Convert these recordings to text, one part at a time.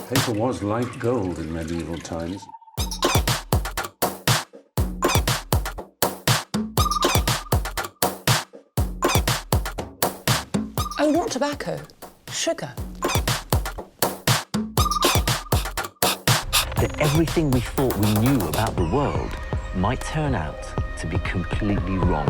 Paper was like gold in medieval times. Oh, not tobacco, sugar. That everything we thought we knew about the world might turn out to be completely wrong.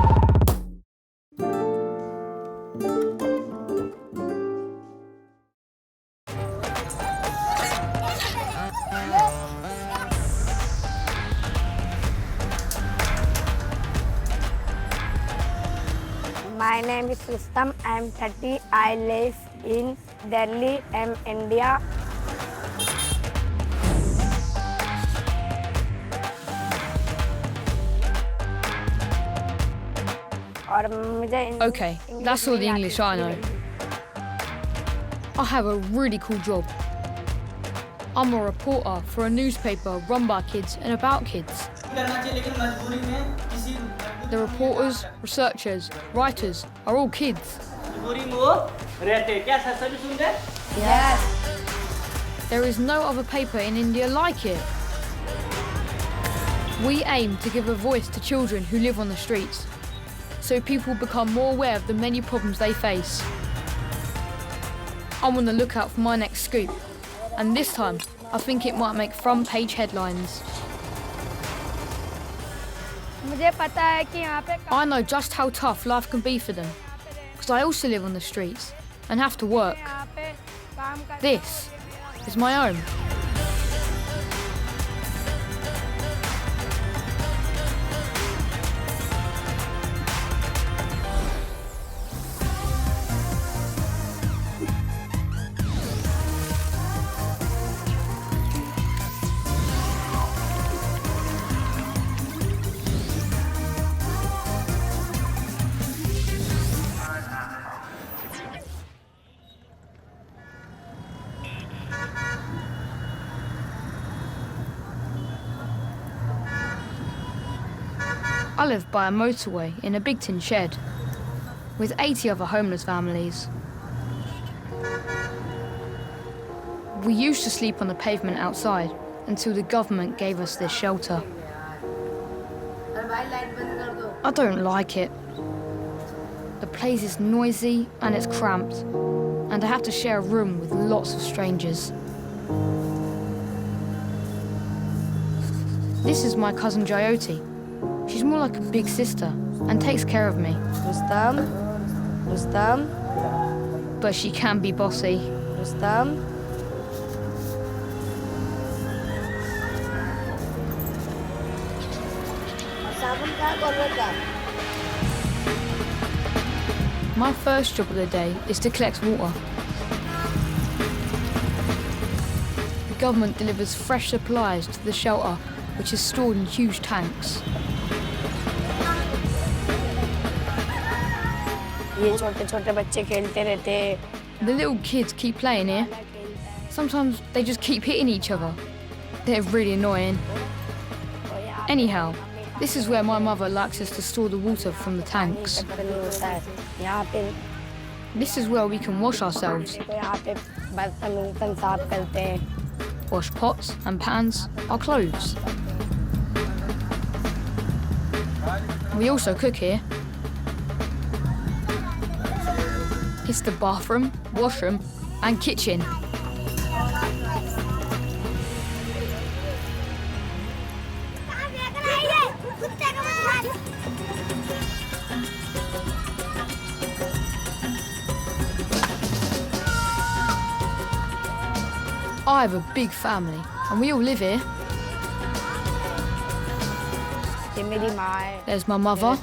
My name is Rustam. I am 30. I live in Delhi, India. Okay, that's all the English I know. I have a really cool job. I'm a reporter for a newspaper run by kids and about kids. The reporters, researchers, writers are all kids. Yes. There is no other paper in India like it. We aim to give a voice to children who live on the streets, so people become more aware of the many problems they face. I'm on the lookout for my next scoop, and this time I think it might make front-page headlines. I know just how tough life can be for them, because I also live on the streets and have to work. This is my home. I live by a motorway in a big tin shed with 80 other homeless families. We used to sleep on the pavement outside until the government gave us this shelter. I don't like it. The place is noisy and it's cramped, and I have to share a room with lots of strangers. This is my cousin Jyoti. She's more like a big sister and takes care of me. Rustam. But she can be bossy. Rustam. My first job of the day is to collect water. The government delivers fresh supplies to the shelter, which is stored in huge tanks. The little kids keep playing here. Sometimes they just keep hitting each other. They're really annoying. Anyhow, this is where my mother likes us to store the water from the tanks. This is where we can wash ourselves. Wash pots and pans, our clothes. We also cook here. It's the bathroom, washroom, and kitchen. I have a big family, and we all live here. There's my mother,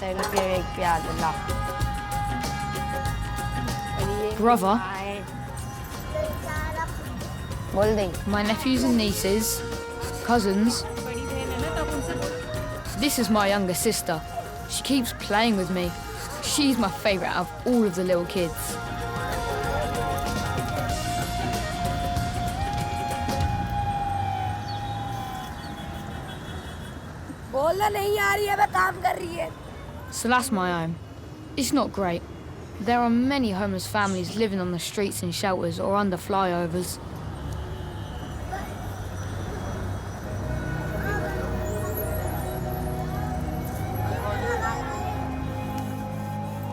brother, my nephews and nieces, cousins. This is my younger sister. She keeps playing with me. She's my favourite out of all of the little kids. So that's my home. It's not great. There are many homeless families living on the streets in shelters or under flyovers.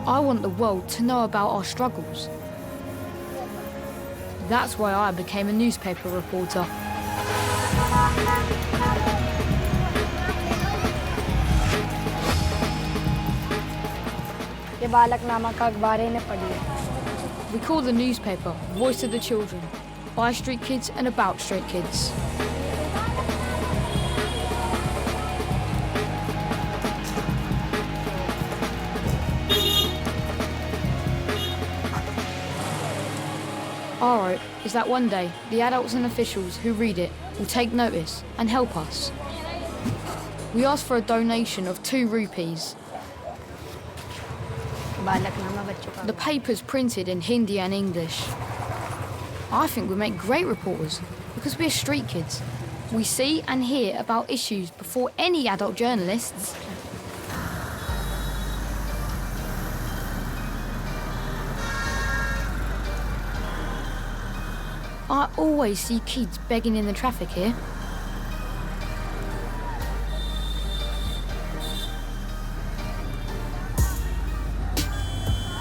I want the world to know about our struggles. That's why I became a newspaper reporter. ये बालकनामा का अखबार है, इन्हें पढ़िए. We call the newspaper Voice of the Children, by street kids and about street kids. Our hope is that one day the adults and officials who read it will take notice and help us. We ask for a donation of 2 rupees. बालकनामा बच्चों का. The paper's printed in Hindi and English. I think we make great reporters because we're street kids. We see and hear about issues before any adult journalists. I always see kids begging in the traffic here.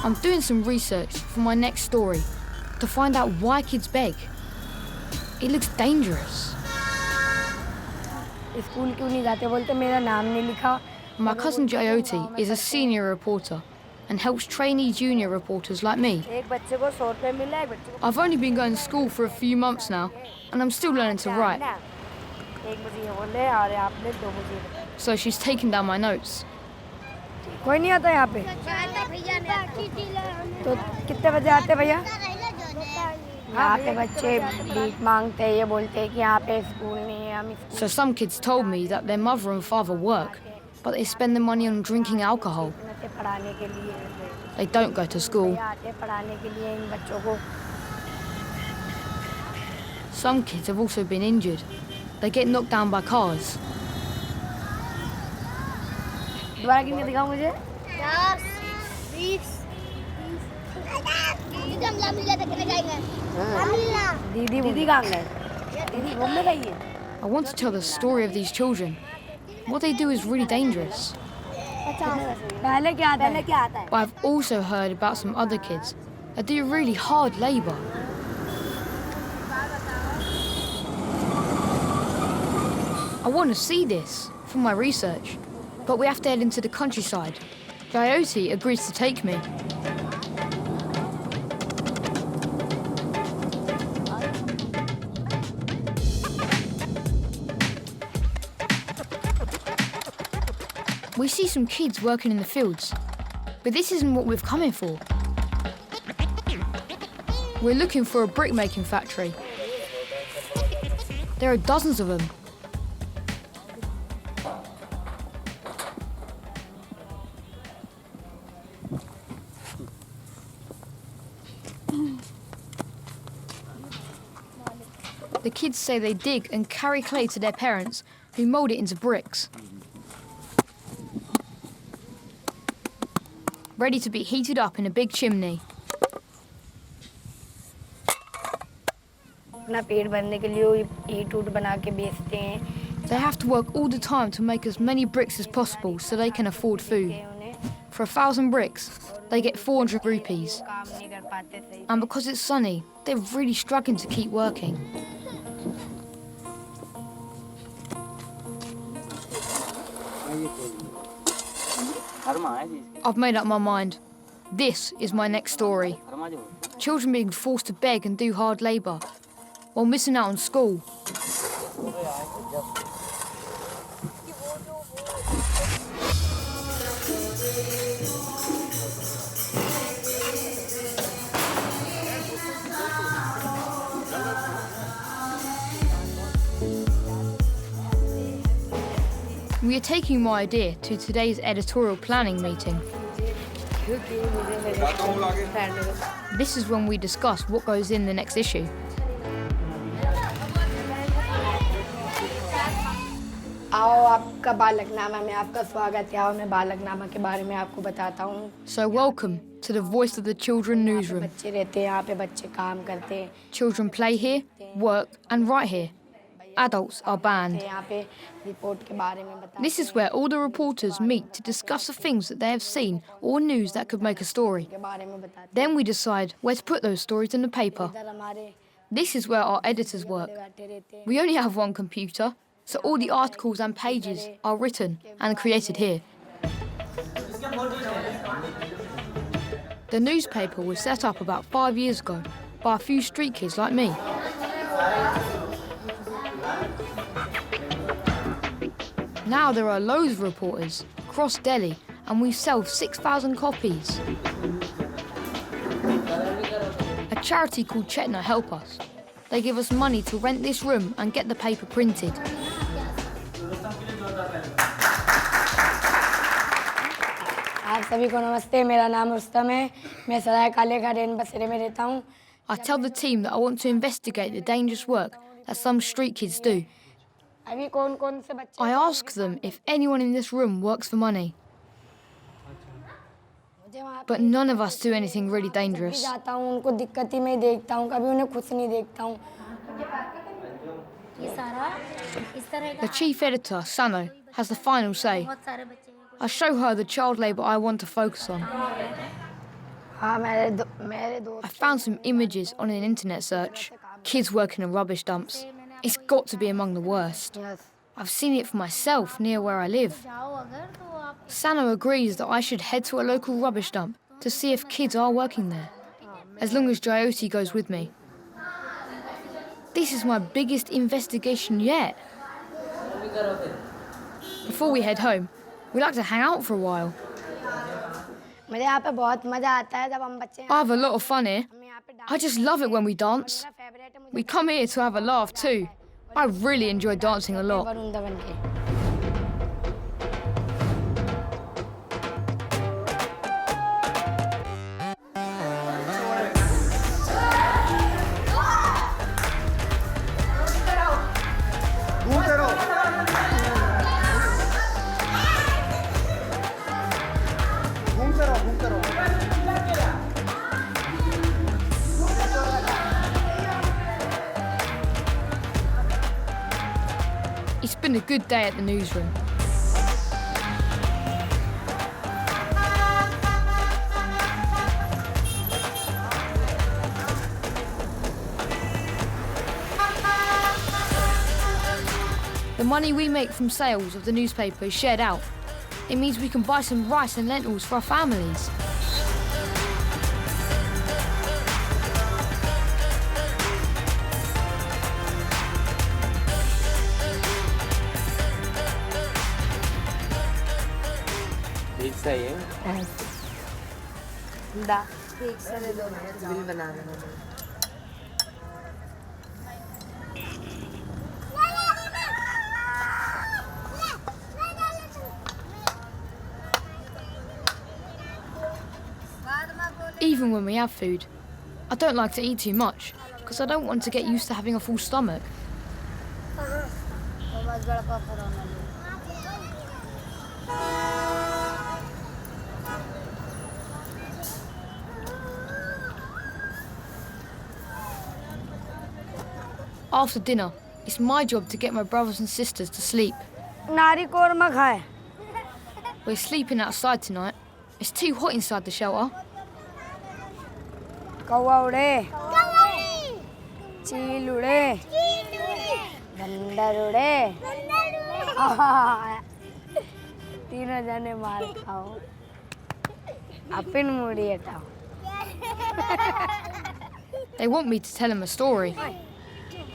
I'm doing some research for my next story to find out why kids beg. It looks dangerous. School क्यों नहीं जाते, बोलते मेरा नाम नहीं लिखा. My cousin Jyoti is a senior reporter and helps trainee junior reporters like me. एक बच्चे को 100 रुपए मिला, एक बच्चे को. I've only been going to school for a few months now and I'm still learning to write. एक मुझे ये बोले और आपने 2 मुझे. So she's taken down my notes. कोई नहीं आता यहाँ पे. तो कितने बजे आते भैया? यहाँ पे बच्चे भीख मांगते हैं, ये बोलते हैं कि यहाँ पे स्कूल नहीं है, हम So some kids told me that their mother and father work, but they spend the money on drinking alcohol. पढ़ाने के लिए. They don't go to school. आते पढ़ाने के लिए इन बच्चों को. Some kids have also been injured. They get knocked down by cars. दोबारा कितने दिखाओ मुझे? 10, 20. दीदी कहाँ गए? दीदी घूमने गई है. I want to tell the story of these children. What they do is really dangerous. पहले क्या आता है? But I've also heard about some other kids that do really hard labour. I want to see this for my research, but we have to head into the countryside. Jyoti agrees to take me. We see some kids working in the fields, but this isn't what we've come here for. We're looking for a brick-making factory. There are dozens of them. The kids say they dig and carry clay to their parents, who mould it into bricks. Ready to be heated up in a big chimney. अपना पेट भरने के लिए ईंट ऊट बना के बेचते हैं. They have to work all the time to make as many bricks as possible so they can afford food. For 1,000 bricks, they get 400 rupees. काम नहीं कर पाते सही. And because it's sunny, they're really struggling to keep working. I've made up my mind. This is my next story. Children being forced to beg and do hard labour while missing out on school. We are taking my idea to today's editorial planning meeting. This is when we discuss what goes in the next issue. आओ आपका बालकनामा में आपका स्वागत है. आओ मैं बालकनामा के बारे में आपको बताता हूँ. So welcome to the Voice of the Children newsroom. बच्चे रहते हैं यहाँ पे, बच्चे काम करते हैं. Children play here, work and write here. adults are banned. यहाँ पे रिपोर्ट के बारे में बताते This is where all the reporters meet to discuss the things that they have seen or news that could make a story. के बारे में बताते Then we decide where to put those stories in the paper. इधर हमारे This is where our editors work. बैठे रहते हैं We only have one computer, so all the articles and pages are written and created here. The newspaper was set up about 5 years ago by a few street kids like me. Now there are loads of reporters across Delhi and we sell 6,000 copies. A charity called Chetna help us. They give us money to rent this room and get the paper printed. आप सभी को नमस्ते मेरा नाम रुस्तम है मैं सराय काले का रेन बसेरे में रहता हूँ I tell the team that I want to investigate the dangerous work that some street kids do. अभी कौन से बच्चे I ask them if anyone in this room works for money, मुझे वहाँ but none of us do anything really भी dangerous. जाता हूँ उनको दिक्कती में देखता हूँ कभी उन्हें खुश नहीं देखता हूँ ये सारा इस तरह का The chief editor, Sano, has the final say. बहुत सारे बच्चे हैं I show her the child labour I want to focus on. हाँ मेरे I दोस्त found some images on an internet search. Kids working in rubbish dumps. It's got to be among the worst. I've seen it for myself near where I live. जाओ अगर तो आप Sano agrees that I should head to a local rubbish dump to see if kids are working there, as long as Jyoti goes with me. This is my biggest investigation yet. Before we head home, we like to hang out for a while. मुझे यहाँ पे बहुत मजा आता है जब हम बच्चे I have a lot of fun here. हम यहाँ पे I just love it when we dance. मेरा फेवरेट है मुझे We come here to have a laugh too. I really enjoy dancing a lot. वरुंदा बन के It's been a good day at the newsroom. The money we make from sales of the newspaper is shared out. It means we can buy some rice and lentils for our families. ठीक सही है दा bill बना देना Even when we have food, I don't like to eat too much because I don't want to get used to having a full stomach. बहुत बड़ा पापड़ होना After dinner, it's my job to get my brothers and sisters to sleep. नारी कोरमा खाए We're sleeping outside tonight. It's too hot inside the shelter. कौवा उड़े चील उड़े बंदर उड़े तीनों जने मार खाओ अपन मुड़ी हटाओ They want me to tell them a story.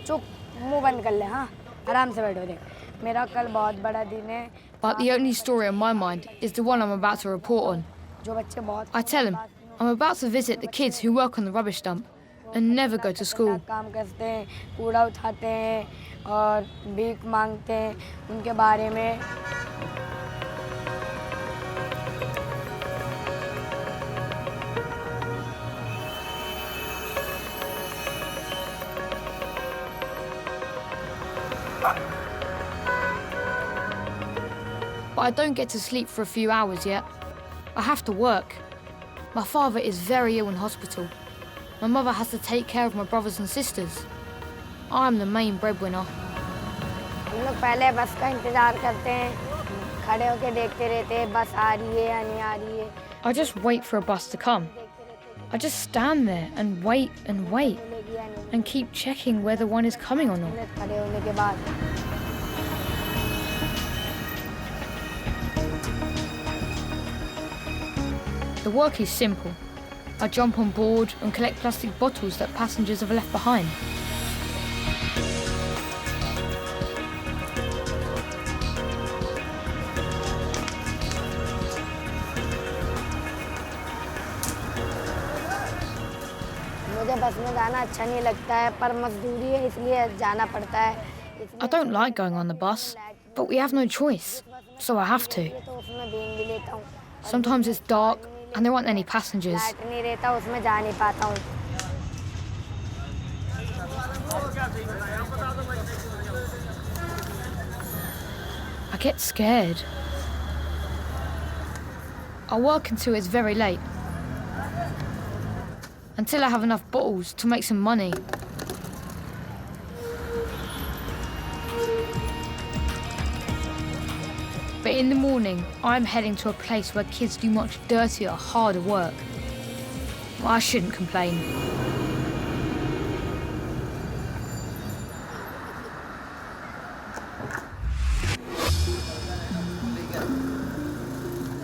चुप मुंह बंद कर ले हाँ आराम से बैठो देख मेरा कल बहुत बड़ा दिन है But the only story on my mind is the one I'm about to report on. जो बच्चे बहुत I tell them I'm about to visit the kids who work on the rubbish dump and never go to school. काम करते हैं कूड़ा उठाते हैं और भीख मांगते हैं उनके बारे में But I don't get to sleep for a few hours yet. I have to work. My father is very ill in hospital. My mother has to take care of my brothers and sisters. I'm the main breadwinner. हम लोग पहले बस का इंतज़ार करते हैं, खड़े होके देखते रहते हैं बस आ रही है या नहीं आ रही है। I just wait for a bus to come. I just stand there and wait and keep checking whether one is coming or not. खड़े होने के बाद The work is simple. I jump on board and collect plastic bottles that passengers have left behind. मुझे बस में जाना अच्छा नहीं लगता है, पर मजदूरी है इसलिए जाना पड़ता है। I don't like going on the bus, but we have no choice, so I have to. तो उसमें बीन भी लेता हूँ। Sometimes it's dark and there aren't any passengers. Light नहीं रहता, उसमें जा नहीं पाता हूँ। I get scared. I work until it's very late. Until I have enough bottles to make some money. But in the morning, I'm heading to a place where kids do much dirtier, harder work. Well, I shouldn't complain.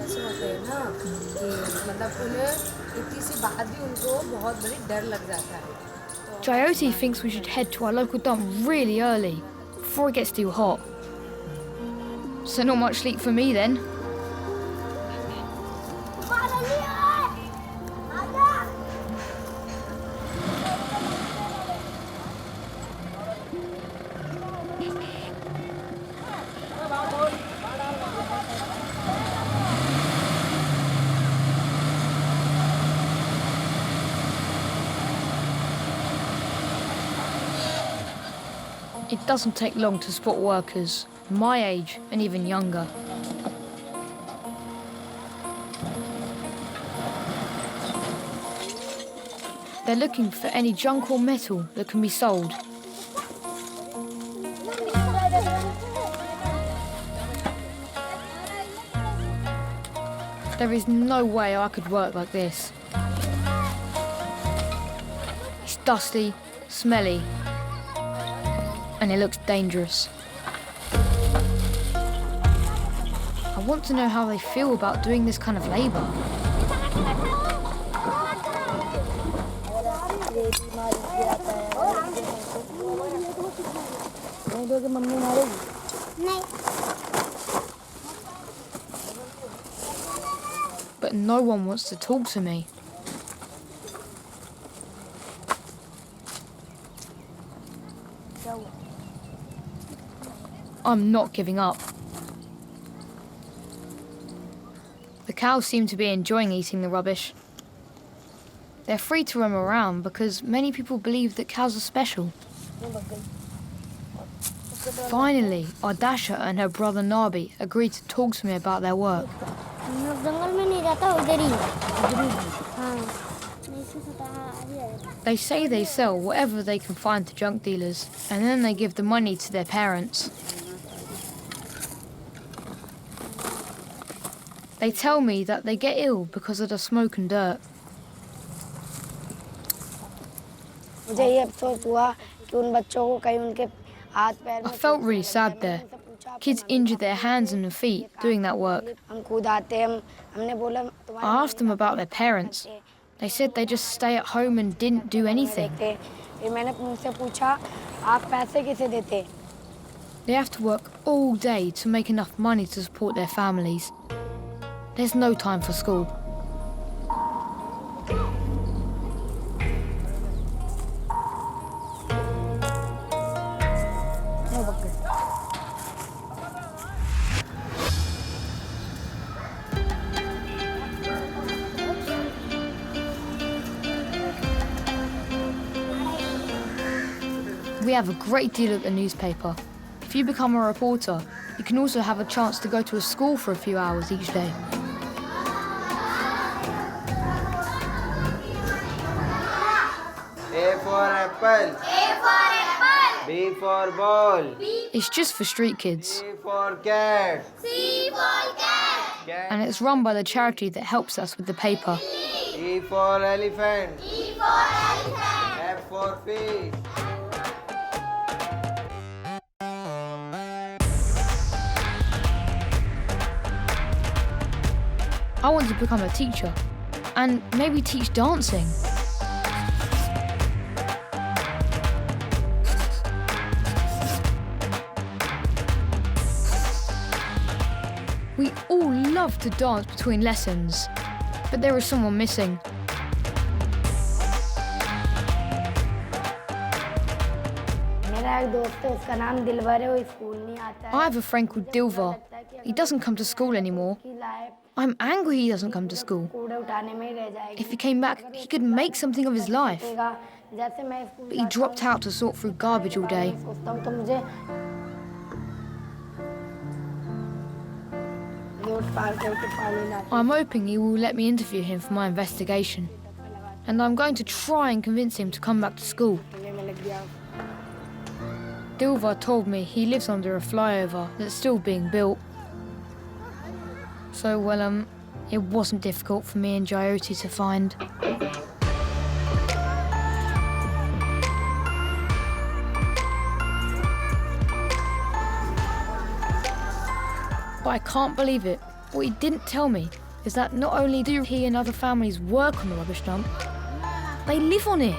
ऐसे होते हैं ना कि मतलब उन्हें इतनी सी बात भी उनको बहुत बड़ी डर लग जाता है। Jyoti thinks we should head to our local dump really early, before it gets too hot. So not much sleep for me then. It doesn't take long to spot workers, my age and even younger. They're looking for any junk or metal that can be sold. There is no way I could work like this. It's dusty, smelly, and it looks dangerous. I want to know how they feel about doing this kind of labour. But no one wants to talk to me. I'm not giving up. The cows seem to be enjoying eating the rubbish. They're free to roam around because many people believe that cows are special. Finally, Ardasha and her brother Nabi agreed to talk to me about their work. They say they sell whatever they can find to junk dealers, and then they give the money to their parents. They tell me that they get ill because of the smoke and dirt. I felt really sad there. Kids injured their hands and their feet doing that work. I asked them about their parents. They said they just stay at home and didn't do anything. They have to work all day to make enough money to support their families. There's no time for school. We have a great deal at the newspaper. If you become a reporter, you can also have a chance to go to a school for a few hours each day. A for apple. A for apple. B B for ball. It's just for street kids. C for cat. And it's run by the charity that helps us with the paper. E for elephant. F for fish. I want to become a teacher and maybe teach dancing. We all love to dance between lessons, but there is someone missing. I have a friend called Dilvar. He doesn't come to school anymore. I'm angry he doesn't come to school. If he came back, he could make something of his life. But he dropped out to sort through garbage all day. I'm hoping he will let me interview him for my investigation. And I'm going to try and convince him to come back to school. Dilvar told me he lives under a flyover that's still being built. So, well, it wasn't difficult for me and Jyoti to find. But I can't believe it. What he didn't tell me is that not only do he and other families work on the rubbish dump, they live on it.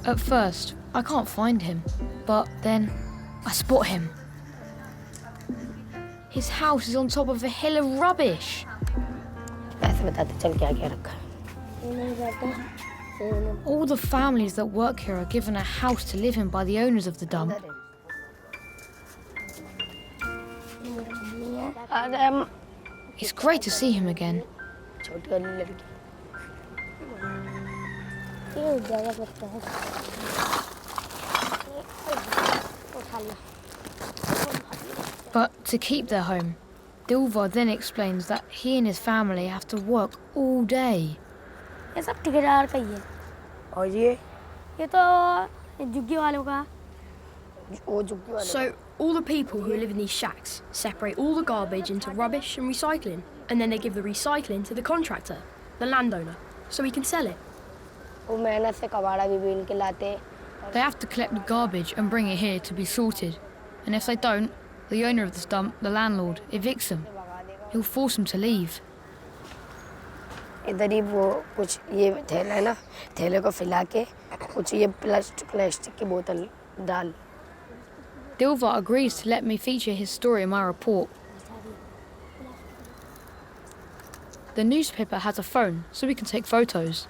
At first, I can't find him, but then I spot him. His house is on top of a hill of rubbish. All the families that work here are given a house to live in by the owners of the dump. It's great to see him again. But to keep their home, Dilvar then explains that he and his family have to work all day. So all the people who live in these shacks separate all the garbage into rubbish and recycling, and then they give the recycling to the contractor, the landowner, so he can sell it. They have to collect the garbage and bring it here to be sorted. And if they don't, the owner of the dump, the landlord, evicts them. He'll force them to leave. Dilvar agrees to let me feature his story in my report. The newspaper has a phone, so we can take photos.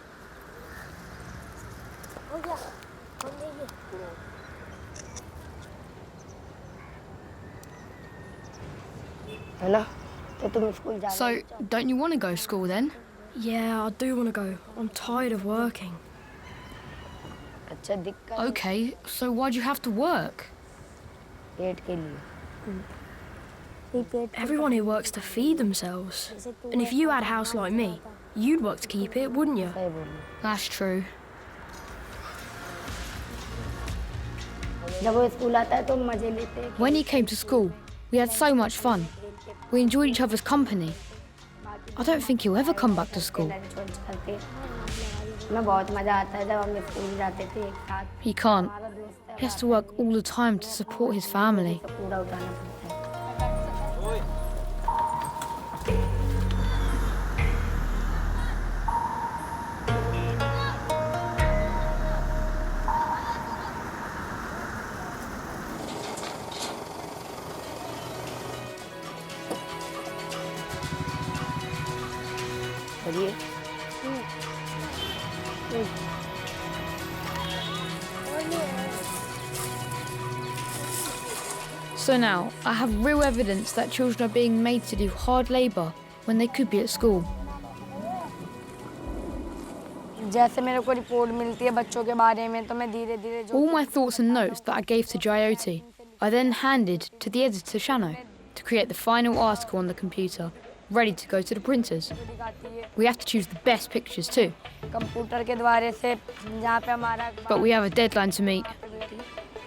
So, don't you want to go to school then? Yeah, I do want to go. I'm tired of working. Okay, so why'd you have to work? Everyone here works to feed themselves. And if you had a house like me, you'd work to keep it, wouldn't you? That's true. When he came to school, we had so much fun. We enjoyed each other's company. I don't think he'll ever come back to school. He can't. He has to work all the time to support his family. So now, I have real evidence that children are being made to do hard labour when they could be at school. जैसे मेरे को report मिलती है बच्चों के बारे में तो मैं धीरे-धीरे जो All my thoughts and notes that I gave to Jyoti, I then handed to the editor Shano to create the final article on the computer, ready to go to the printers. We have to choose the best pictures too. Computer के द्वारा से जहाँ पे हमारा But we have a deadline to meet.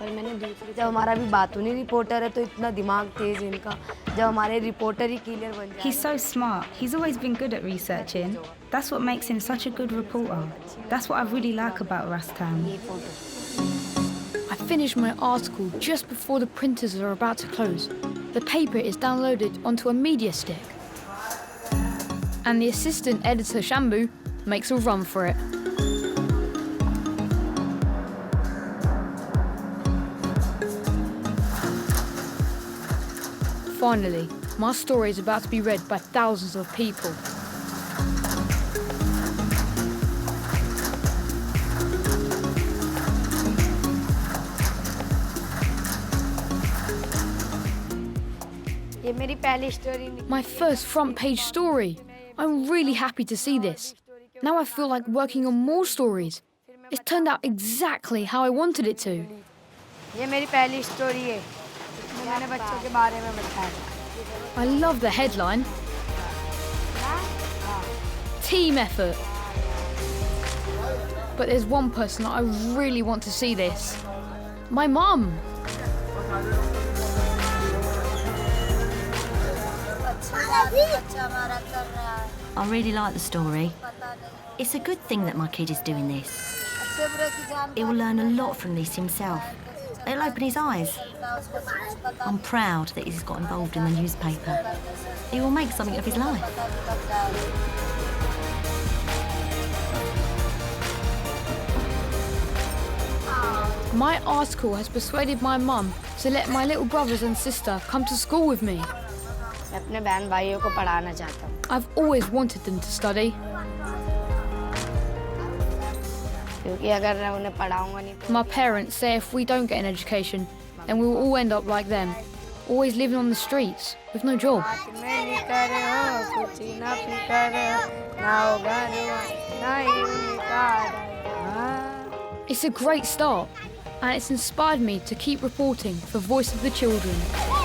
पर मैंने दूसरी जब हमारा भी बातूनी रिपोर्टर है तो इतना दिमाग तेज इनका जब हमारे रिपोर्टर ही क्लियर बन जाए He's so smart. He's always been good at researching. That's what makes him such a good reporter. That's what I really like about Rustam. I finished my article just before the printers are about to close. The paper is downloaded onto a media stick. And the assistant editor Shambu makes a run for it. Finally, my story is about to be read by thousands of people. ये मेरी पहली story My first front page story. I'm really happy to see this. Now I feel like working on more stories. It's turned out exactly how I wanted it to. ये मेरी पहली story है इसमें मैंने बच्चों के बारे में बताया I love the headline. Team effort. But there's one person that I really want to see this. My mum. I really like the story. It's a good thing that my kid is doing this. He will learn a lot from this himself. It'll open his eyes. I'm proud that he's got involved in the newspaper. He will make something of his life. My article has persuaded my mum to let my little brothers and sister come to school with me. मैं अपने बहन भाइयों को पढ़ाना चाहता हूँ I've always wanted them to study. क्योंकि अगर मैं उन्हें पढ़ाऊंगा नहीं तो My parents say if we don't get an education, then we will all end up like them, always living on the streets with no job. It's a great start, and it's inspired me to keep reporting for Voice of the Children.